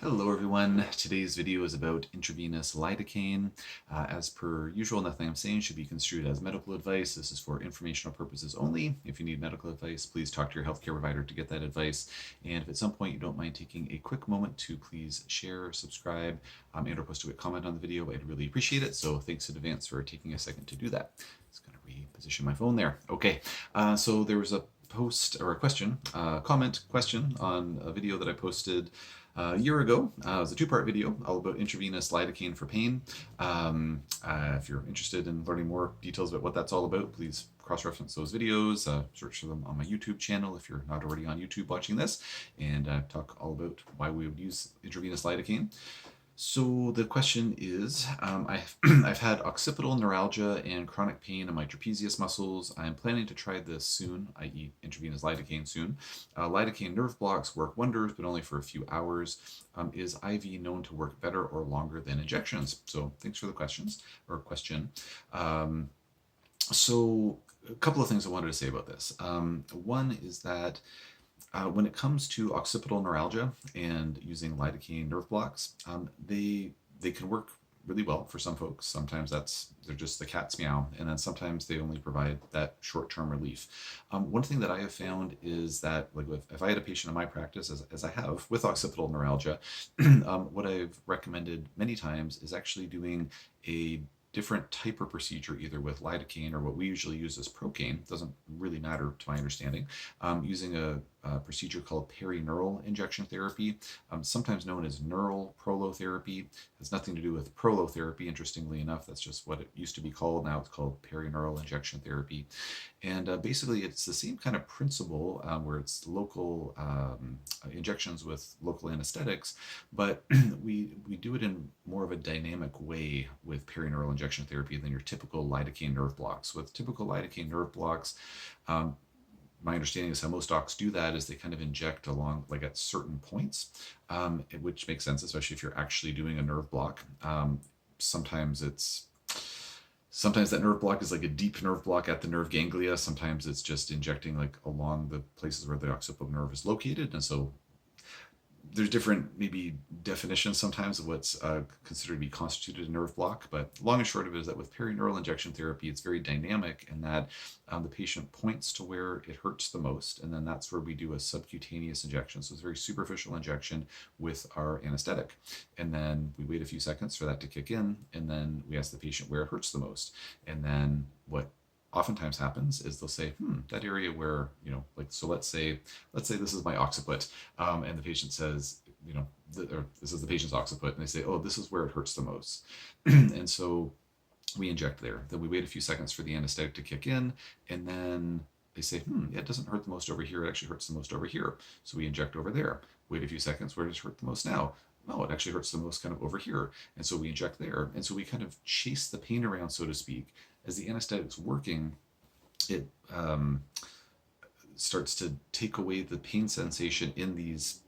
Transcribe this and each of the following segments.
Hello everyone, today's video is about intravenous lidocaine. As per usual, nothing I'm saying should be construed as medical advice. This is for informational purposes only. If you need medical advice, please talk to your healthcare provider to get that advice. And if at some point you don't mind taking a quick moment to please share, subscribe, and or post a quick comment on the video, I'd really appreciate it. So thanks in advance for taking a second to do that. Just going to reposition my phone there. Okay, so there was a post or a question, question on a video that I posted a year ago. It was a two-part video all about intravenous lidocaine for pain. If you're interested in learning more details about what that's all about, please cross-reference those videos, search for them on my YouTube channel if you're not already on YouTube watching this, and talk all about why we would use intravenous lidocaine. So the question is, I've had occipital neuralgia and chronic pain in my trapezius muscles. I'm planning to try this soon, i.e. intravenous lidocaine soon. Lidocaine nerve blocks work wonders, but only for a few hours. Is IV known to work better or longer than injections? So thanks for the question. So a couple of things I wanted to say about this. One is that when it comes to occipital neuralgia and using lidocaine nerve blocks, they can work really well for some folks. Sometimes they're just the cat's meow, and then sometimes they only provide that short-term relief. One thing that I have found is that, like, if I had a patient in my practice, as I have with occipital neuralgia, what I've recommended many times is actually doing a different type of procedure, either with lidocaine or what we usually use as procaine. Doesn't really matter to my understanding. Using a procedure called perineural injection therapy, sometimes known as neural prolotherapy. Has nothing to do with prolotherapy, interestingly enough. That's just what it used to be called. Now it's called perineural injection therapy. And basically it's the same kind of principle where it's local injections with local anesthetics, but we do it in more of a dynamic way with perineural injection therapy than your typical lidocaine nerve blocks. With typical lidocaine nerve blocks, my understanding is how most docs do that is they kind of inject along, like, at certain points, which makes sense, especially if you're actually doing a nerve block. Sometimes that nerve block is like a deep nerve block at the nerve ganglia. Sometimes it's just injecting like along the places where the occipital nerve is located. And so there's different maybe definitions sometimes of what's considered to be constituted a nerve block, but long and short of it is that with perineural injection therapy, it's very dynamic in that the patient points to where it hurts the most, and then that's where we do a subcutaneous injection. So it's a very superficial injection with our anesthetic, and then we wait a few seconds for that to kick in, and then we ask the patient where it hurts the most, and then what oftentimes happens is they'll say, that area where, like, so let's say this is my occiput, and the patient says, or this is the patient's occiput, and they say, oh, this is where it hurts the most. And so we inject there. Then we wait a few seconds for the anesthetic to kick in, and then they say, yeah, it doesn't hurt the most over here, it actually hurts the most over here. So we inject over there. Wait a few seconds, where does it hurt the most now? Oh, it actually hurts the most kind of over here. And so we inject there. And so we kind of chase the pain around, so to speak. As the anesthetic's working, it starts to take away the pain sensation in these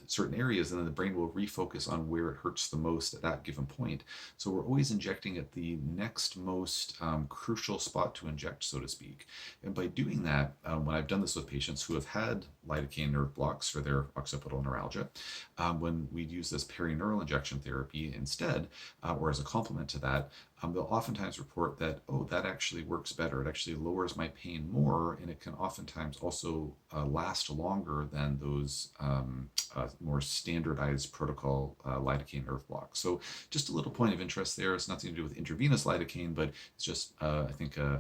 certain areas, and then the brain will refocus on where it hurts the most at that given point. So we're always injecting at the next most crucial spot to inject, so to speak. And by doing that, when I've done this with patients who have had lidocaine nerve blocks for their occipital neuralgia, when we use this perineural injection therapy instead, or as a complement to that, they'll oftentimes report that, oh, that actually works better. It actually lowers my pain more, and it can oftentimes also last longer than those more standardized protocol lidocaine nerve blocks. So just a little point of interest there. It's nothing to do with intravenous lidocaine, but it's just, I think, an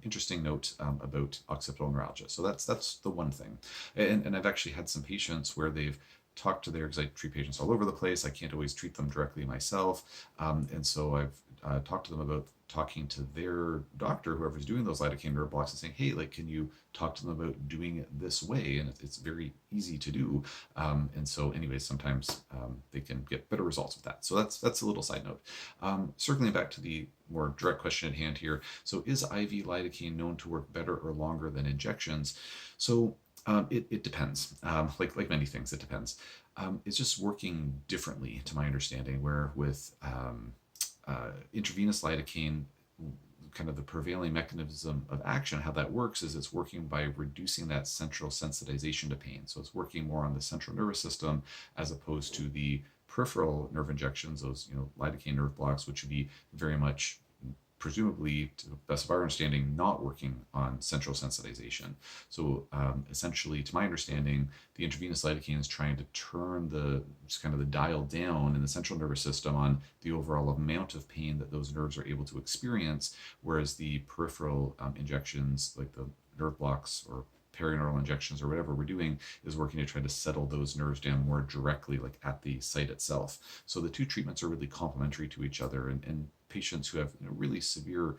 interesting note about occipital neuralgia. So that's the one thing. And I've actually had some patients where they've talked to because I treat patients all over the place. I can't always treat them directly myself. And so I've talked to them about talking to their doctor, whoever's doing those lidocaine nerve blocks, and saying, hey, like, can you talk to them about doing it this way? And it's very easy to do. And so anyways, sometimes they can get better results with that. So that's a little side note. Circling back to the more direct question at hand here. So is IV lidocaine known to work better or longer than injections? So it depends. Like many things, it depends. It's just working differently, to my understanding, where with intravenous lidocaine, kind of the prevailing mechanism of action, how that works is it's working by reducing that central sensitization to pain. So it's working more on the central nervous system as opposed to the peripheral nerve injections, those lidocaine nerve blocks, which would be very much presumably, to the best of our understanding, not working on central sensitization. So essentially, to my understanding, the intravenous lidocaine is trying to turn just kind of the dial down in the central nervous system on the overall amount of pain that those nerves are able to experience, whereas the peripheral injections, like the nerve blocks or perineural injections or whatever we're doing, is working to try to settle those nerves down more directly, like at the site itself. So the two treatments are really complementary to each other, and patients who have really severe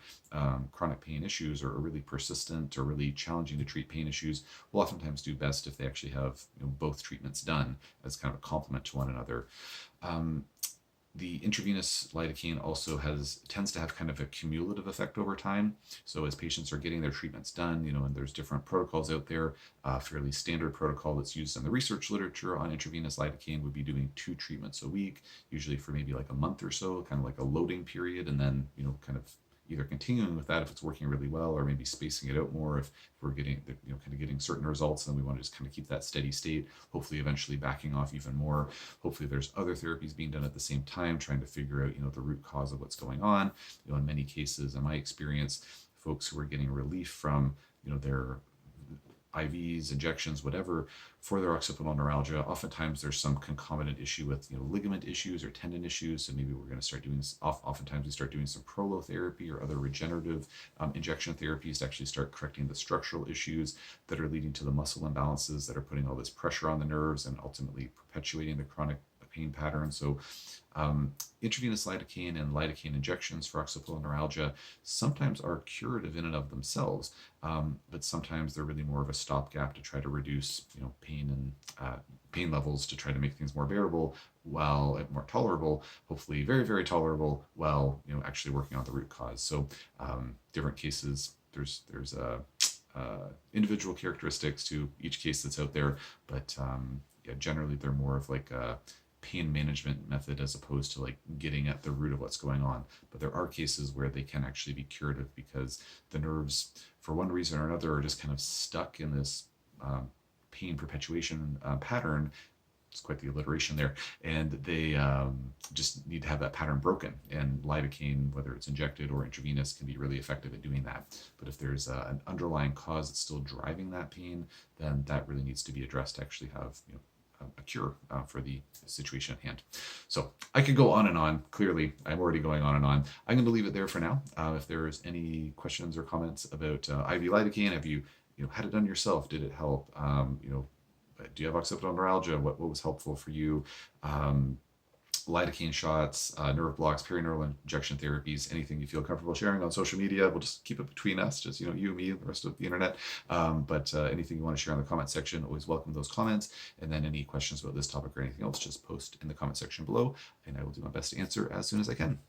chronic pain issues, or really persistent or really challenging to treat pain issues, will oftentimes do best if they actually have both treatments done as kind of a complement to one another. The intravenous lidocaine also tends to have kind of a cumulative effect over time. So as patients are getting their treatments done, and there's different protocols out there, fairly standard protocol that's used in the research literature on intravenous lidocaine would be doing 2 treatments a week, usually for maybe like a month or so, kind of like a loading period, and then, kind of either continuing with that if it's working really well, or maybe spacing it out more if we're getting, kind of getting certain results, and we want to just kind of keep that steady state, hopefully eventually backing off even more. Hopefully there's other therapies being done at the same time, trying to figure out, the root cause of what's going on. In many cases, in my experience, folks who are getting relief from, their IVs, injections, whatever, for their occipital neuralgia, oftentimes there's some concomitant issue with ligament issues or tendon issues. So maybe we're going to start doing, oftentimes we start doing some prolotherapy or other regenerative injection therapies to actually start correcting the structural issues that are leading to the muscle imbalances that are putting all this pressure on the nerves and ultimately perpetuating the chronic pain pattern. So intravenous lidocaine and lidocaine injections for occipital neuralgia sometimes are curative in and of themselves, but sometimes they're really more of a stopgap to try to reduce, pain and pain levels, to try to make things more bearable, while more tolerable, hopefully very, very tolerable, while actually working on the root cause. So different cases, there's individual characteristics to each case that's out there, but yeah, generally they're more of like a pain management method as opposed to like getting at the root of what's going on. But there are cases where they can actually be curative because the nerves, for one reason or another, are just kind of stuck in this pain perpetuation pattern. It's quite the alliteration there. And they just need to have that pattern broken. And lidocaine, whether it's injected or intravenous, can be really effective at doing that. But if there's an underlying cause that's still driving that pain, then that really needs to be addressed to actually have, a cure for the situation at hand. So I could go on and on. Clearly, I'm already going on and on. I'm going to leave it there for now. If there's any questions or comments about IV lidocaine, have you, had it done yourself? Did it help? Do you have occipital neuralgia? What was helpful for you? Lidocaine shots, nerve blocks, perineural injection therapies, anything you feel comfortable sharing on social media. We'll just keep it between us, just, you, me, and the rest of the internet. But anything you want to share in the comment section, always welcome those comments. And then any questions about this topic or anything else, just post in the comment section below, and I will do my best to answer as soon as I can.